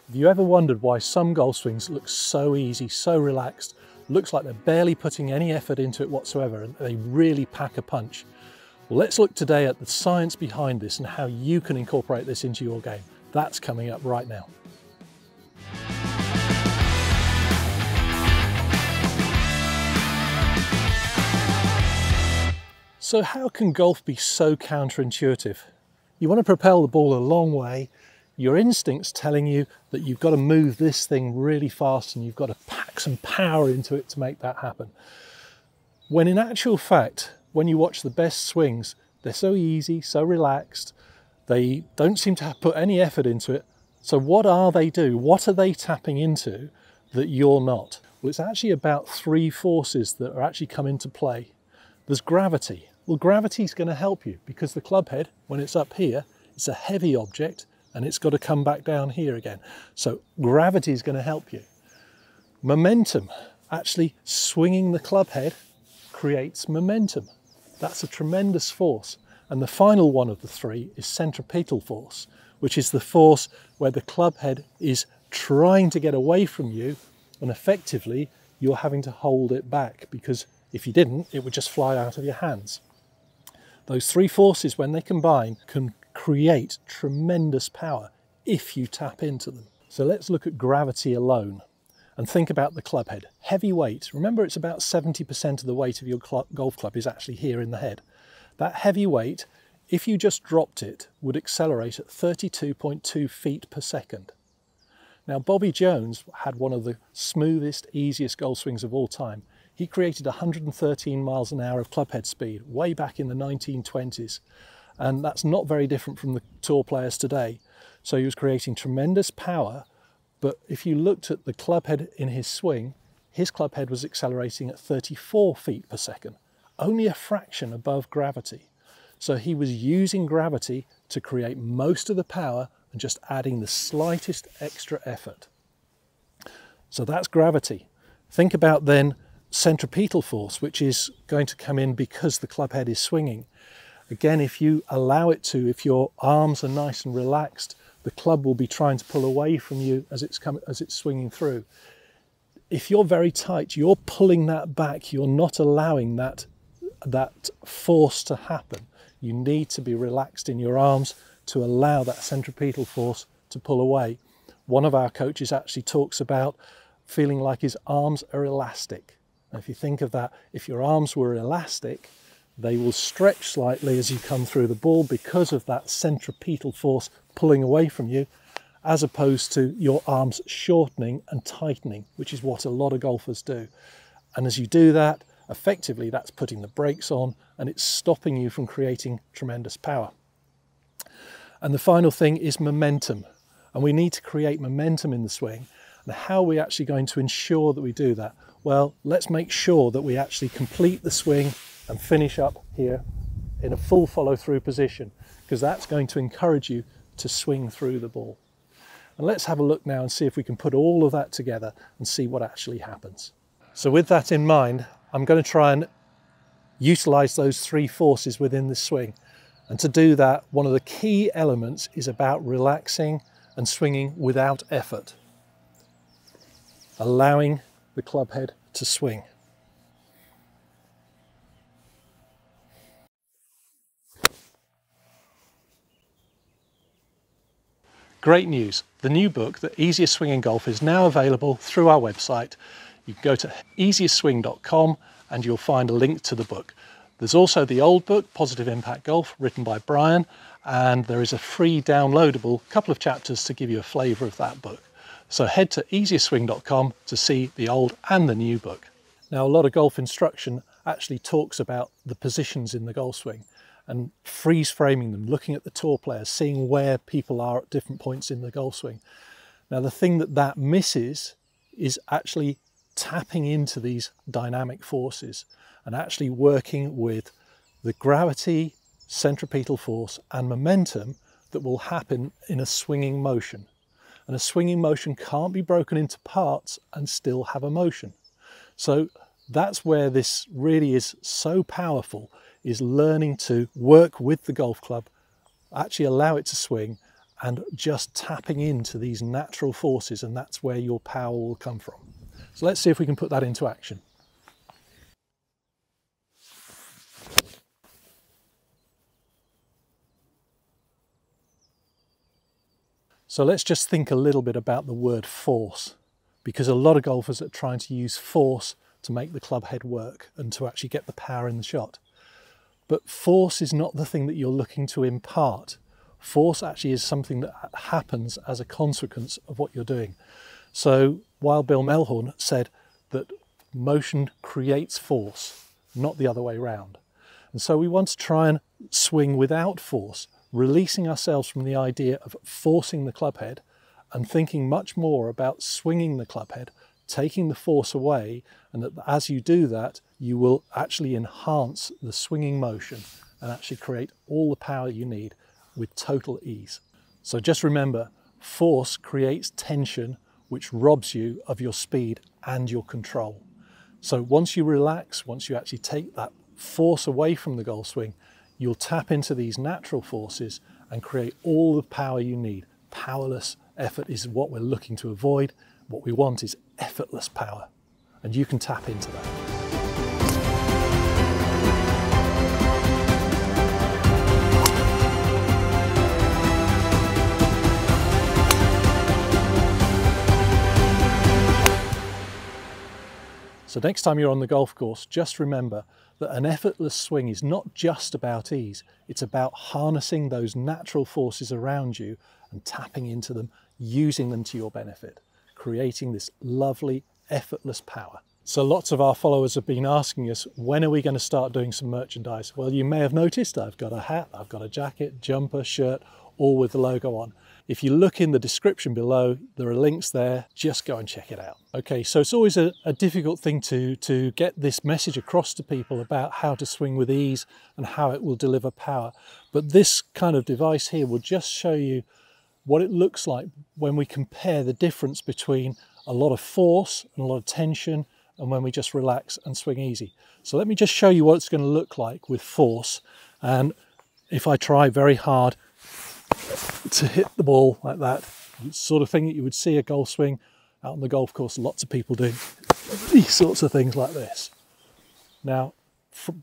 Have you ever wondered why some golf swings look so easy, so relaxed, looks like they're barely putting any effort into it whatsoever, and they really pack a punch? Well, let's look today at the science behind this and how you can incorporate this into your game. That's coming up right now. So how can golf be so counterintuitive? You want to propel the ball a long way, your instinct's telling you that you've got to move this thing really fast and you've got to pack some power into it to make that happen. When in actual fact, when you watch the best swings, they're so easy, so relaxed, they don't seem to have put any effort into it. So what are they doing? What are they tapping into that you're not? Well, it's actually about three forces that are actually come into play. There's gravity. Well, gravity is going to help you because the club head, when it's up here, it's a heavy object and it's got to come back down here again. So gravity is going to help you. Momentum, actually swinging the club head creates momentum. That's a tremendous force. And the final one of the three is centripetal force, which is the force where the club head is trying to get away from you and effectively you're having to hold it back, because if you didn't, it would just fly out of your hands. Those three forces, when they combine, can create tremendous power if you tap into them. So let's look at gravity alone and think about the club head. Heavy weight, remember it's about 70% of the weight of your golf club is actually here in the head. That heavy weight, if you just dropped it, would accelerate at 32.2 feet per second. Now, Bobby Jones had one of the smoothest, easiest golf swings of all time. He created 113 miles an hour of clubhead speed way back in the 1920s. And that's not very different from the tour players today. So he was creating tremendous power, but if you looked at the clubhead in his swing, his clubhead was accelerating at 34 feet per second, only a fraction above gravity. So he was using gravity to create most of the power and just adding the slightest extra effort. So that's gravity. Think about then centripetal force, which is going to come in because the club head is swinging. Again, if you allow it to, if your arms are nice and relaxed, the club will be trying to pull away from you as it's swinging through. If you're very tight, you're pulling that back. You're not allowing that force to happen. You need to be relaxed in your arms to allow that centripetal force to pull away. One of our coaches actually talks about feeling like his arms are elastic. And if you think of that, if your arms were elastic, they will stretch slightly as you come through the ball because of that centripetal force pulling away from you, as opposed to your arms shortening and tightening, which is what a lot of golfers do. And as you do that, effectively that's putting the brakes on and it's stopping you from creating tremendous power. And the final thing is momentum. And we need to create momentum in the swing. And how are we actually going to ensure that we do that? Well, let's make sure that we actually complete the swing and finish up here in a full follow-through position, because that's going to encourage you to swing through the ball. And let's have a look now and see if we can put all of that together and see what actually happens. So with that in mind, I'm going to try and utilize those three forces within the swing. And to do that, one of the key elements is about relaxing and swinging without effort, allowing the club head to swing. Great news, the new book, The Easiest Swing in Golf, is now available through our website. You can go to easiestswing.com and you'll find a link to the book. There's also the old book, Positive Impact Golf, written by Brian, and there is a free downloadable couple of chapters to give you a flavour of that book. So head to easiestswing.com to see the old and the new book. Now, a lot of golf instruction actually talks about the positions in the golf swing and freeze framing them, looking at the tour players, seeing where people are at different points in the golf swing. Now, the thing that misses is actually tapping into these dynamic forces and actually working with the gravity, centripetal force and momentum that will happen in a swinging motion. And a swinging motion can't be broken into parts and still have a motion. So that's where this really is so powerful, is learning to work with the golf club, actually allow it to swing and just tapping into these natural forces, and that's where your power will come from. So let's see if we can put that into action. So let's just think a little bit about the word force, because a lot of golfers are trying to use force to make the club head work and to actually get the power in the shot. But force is not the thing that you're looking to impart. Force actually is something that happens as a consequence of what you're doing. So while Bill Melhorn said that motion creates force, not the other way around. And so we want to try and swing without force, releasing ourselves from the idea of forcing the club head and thinking much more about swinging the club head, taking the force away, and that as you do that, you will actually enhance the swinging motion and actually create all the power you need with total ease. So just remember, force creates tension, which robs you of your speed and your control. So once you relax, once you actually take that force away from the golf swing, you'll tap into these natural forces and create all the power you need. Powerless effort is what we're looking to avoid. What we want is effortless power, and you can tap into that. So next time you're on the golf course, just remember that an effortless swing is not just about ease, it's about harnessing those natural forces around you and tapping into them, using them to your benefit, creating this lovely, effortless power. So lots of our followers have been asking us, when are we going to start doing some merchandise? Well, you may have noticed I've got a hat, I've got a jacket, jumper, shirt, all with the logo on. If you look in the description below, there are links there, just go and check it out. Okay, so it's always a difficult thing to get this message across to people about how to swing with ease and how it will deliver power. But this kind of device here will just show you what it looks like when we compare the difference between a lot of force and a lot of tension and when we just relax and swing easy. So let me just show you what it's going to look like with force. And if I try very hard to hit the ball like that, sort of thing that you would see a golf swing out on the golf course, lots of people doing these sorts of things like this. Now,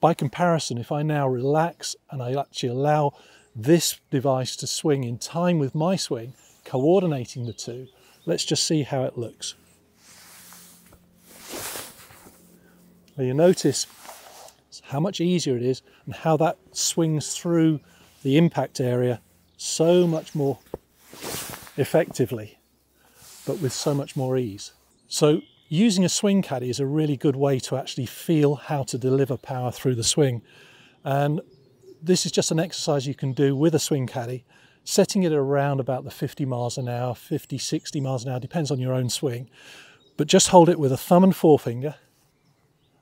by comparison, if I now relax and I actually allow this device to swing in time with my swing, coordinating the two, let's just see how it looks. Now you notice how much easier it is and how that swings through the impact area so much more effectively, but with so much more ease. So using a swing caddy is a really good way to actually feel how to deliver power through the swing. And this is just an exercise you can do with a swing caddy, setting it around about the 50 miles an hour, 50, 60 miles an hour, depends on your own swing. But just hold it with a thumb and forefinger,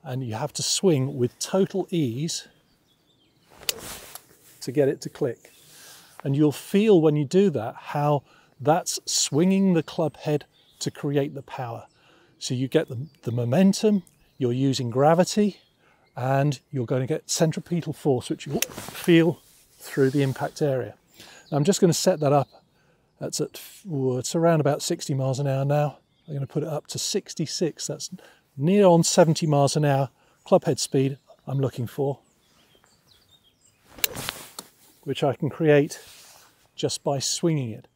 and you have to swing with total ease to get it to click. And you'll feel when you do that how that's swinging the club head to create the power. So you get the momentum, you're using gravity, and you're going to get centripetal force, which you'll feel through the impact area. Now I'm just going to set that up. It's around about 60 miles an hour now. I'm going to put it up to 66. That's near on 70 miles an hour club head speed I'm looking for, which I can create just by swinging it.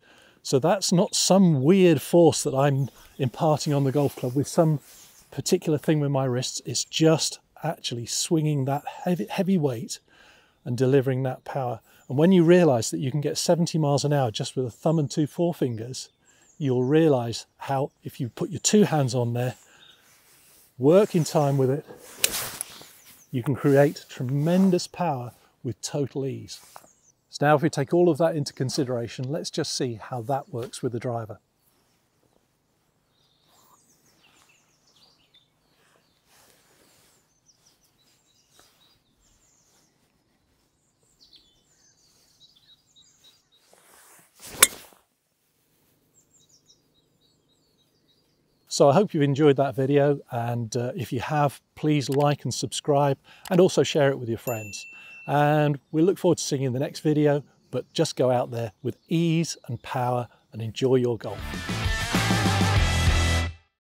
So that's not some weird force that I'm imparting on the golf club with some particular thing with my wrists. It's just actually swinging that heavy weight and delivering that power. And when you realize that you can get 70 miles an hour just with a thumb and two forefingers, you'll realize how, if you put your two hands on there, work in time with it, you can create tremendous power with total ease. So now if we take all of that into consideration, let's just see how that works with the driver. So I hope you've enjoyed that video, and if you have, please like and subscribe, and also share it with your friends. And we look forward to seeing you in the next video. but just go out there with ease and power and enjoy your golf.